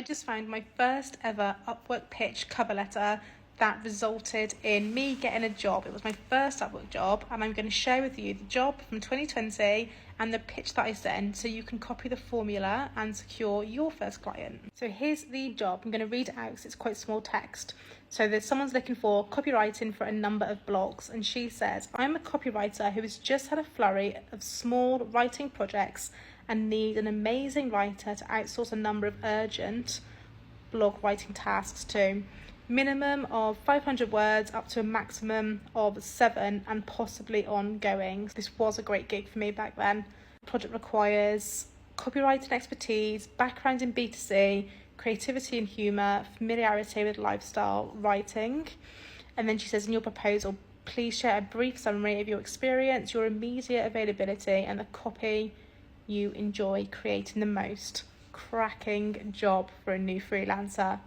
just found my first ever Upwork pitch cover letter that resulted in me getting a job. It was my first Upwork job, and I'm going to share with you the job from 2020 and the pitch that I sent so you can copy the formula and secure your first client. So here's the job. I'm going to read it out because it's quite small text. So there's someone's looking for copywriting for a number of blogs, and she says, I'm a copywriter who has just had a flurry of small writing projects and need an amazing writer to outsource a number of urgent blog writing tasks to. Minimum of 500 words up to a maximum of 7 and possibly ongoing. This was a great gig for me back then. The project requires copywriting expertise, background in B2C, creativity and humour, familiarity with lifestyle writing. And then she says, in your proposal, please share a brief summary of your experience, your immediate availability and the copy you enjoy creating the most. Cracking job for a new freelancer.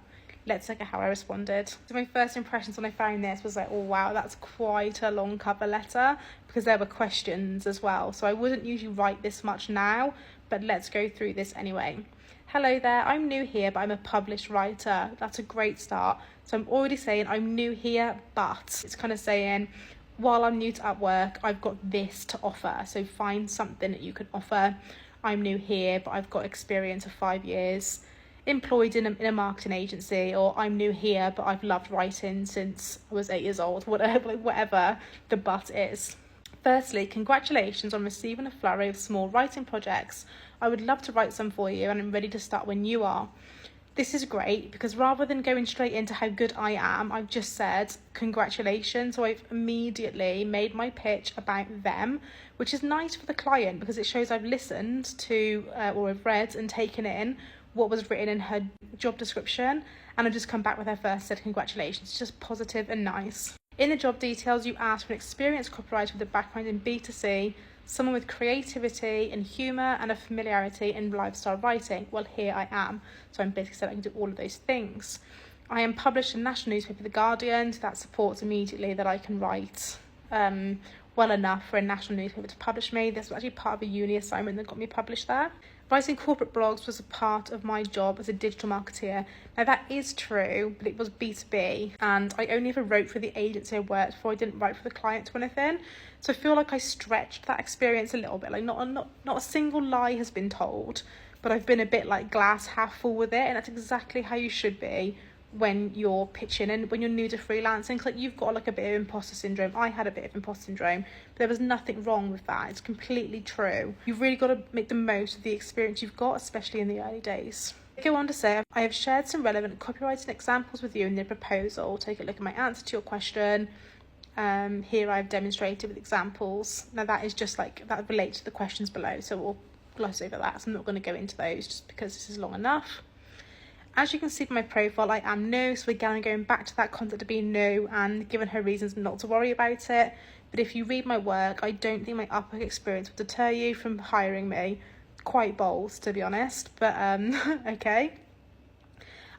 Let's look at how I responded. So my first impressions when I found this was like, oh wow, that's quite a long cover letter, because there were questions as well. So I wouldn't usually write this much now, but let's go through this anyway. Hello there, I'm new here, but I'm a published writer. That's a great start. So I'm already saying I'm new here, but it's kind of saying, while I'm new to Upwork, I've got this to offer. So find something that you can offer. I'm new here, but I've got experience of 5 years. Employed in a marketing agency, or I'm new here but I've loved writing since I was 8 years old, whatever the but is. Firstly, congratulations on receiving a flurry of small writing projects. I would love to write some for you and I'm ready to start when you are. This is great because rather than going straight into how good I am, I've just said congratulations. So I've immediately made my pitch about them, which is nice for the client because it shows I've listened to or I've read and taken in what was written in her job description, and I've just come back with her first said congratulations. It's just positive and nice. In the job details, you asked for an experienced copywriter with a background in B2C, someone with creativity and humour and a familiarity in lifestyle writing. Well, here I am. So I'm basically saying I can do all of those things. I am published in the national newspaper, The Guardian, so that supports immediately that I can write well enough for a national newspaper to publish me. This was actually part of a uni assignment that got me published there. Writing corporate blogs was a part of my job as a digital marketeer. Now that is true, but it was B2B, and I only ever wrote for the agency I worked for. I didn't write for the client or anything. So I feel like I stretched that experience a little bit. Like not a single lie has been told, but I've been a bit like glass half full with it, and that's exactly how you should be when you're pitching and when you're new to freelancing. Cause like you've got like a bit of imposter syndrome. I had a bit of imposter syndrome, but there was nothing wrong with that. It's completely true. You've really got to make the most of the experience you've got, especially in the early days. I go on to say, I have shared some relevant copywriting examples with you in the proposal. Take a look at my answer to your question. Here I've demonstrated with examples. Now that is just like, that relates to the questions below, so we'll gloss over that. So I'm not going to go into those just because this is long enough. As you can see from my profile, I am new, so again, going back to that concept of being new and given her reasons not to worry about it. But if you read my work, I don't think my Upwork experience will deter you from hiring me. Quite bold, to be honest, but okay.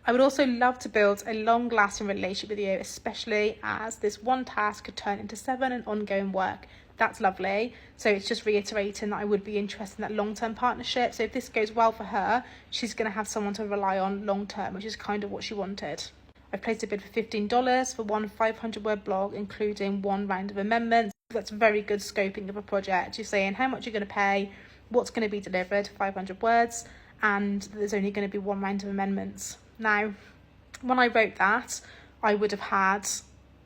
I would also love to build a long-lasting relationship with you, especially as this one task could turn into 7 and ongoing work. That's lovely. So it's just reiterating that I would be interested in that long-term partnership. So if this goes well for her, she's going to have someone to rely on long-term, which is kind of what she wanted. I've placed a bid for $15 for one 500-word blog, including 1 round of amendments. That's very good scoping of a project. You're saying how much you're going to pay, what's going to be delivered, 500 words, and there's only going to be 1 round of amendments. Now, when I wrote that, I would have had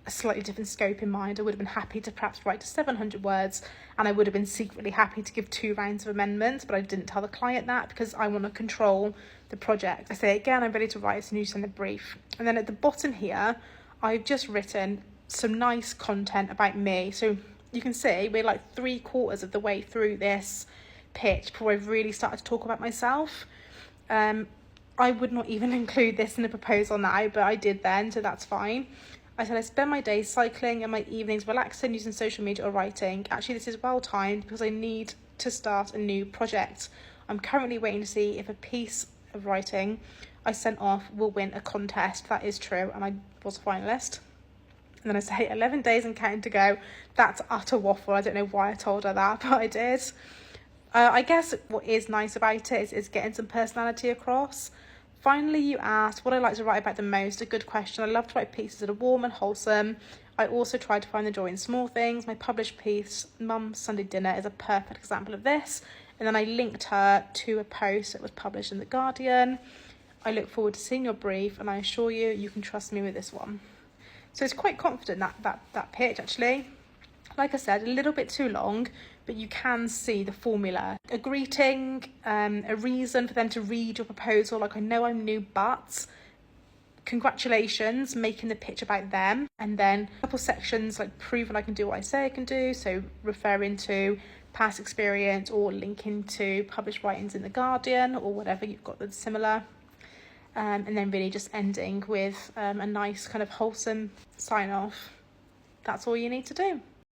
a slightly different scope in mind. I would have been happy to perhaps write to 700 words, and I would have been secretly happy to give 2 rounds of amendments, but I didn't tell the client that because I want to control the project. I say again, I'm ready to write as soon as you send the brief. And then at the bottom here, I've just written some nice content about me. So you can see we're like 3/4 of the way through this pitch before I've really started to talk about myself. I would not even include this in the proposal now, but I did then, so that's fine. I said I spend my days cycling and my evenings relaxing, using social media or writing. Actually, this is well timed because I need to start a new project. I'm currently waiting to see if a piece of writing I sent off will win a contest. That is true, and I was a finalist. And then I say 11 days and counting to go. That's utter waffle. I don't know why I told her that, but I did. I guess what is nice about it is getting some personality across. Finally, you asked what I like to write about the most. A good question. I love to write pieces that are warm and wholesome. I also try to find the joy in small things. My published piece, Mum's Sunday Dinner, is a perfect example of this. And then I linked her to a post that was published in The Guardian. I look forward to seeing your brief, and I assure you, you can trust me with this one. So it's quite confident, that pitch, actually. Like I said, a little bit too long, but you can see the formula. A greeting, a reason for them to read your proposal, like I know I'm new, but congratulations, making the pitch about them. And then a couple sections like proving I can do what I say I can do, so referring to past experience or linking to published writings in The Guardian or whatever you've got that's similar. And then really just ending with a nice kind of wholesome sign off. That's all you need to do.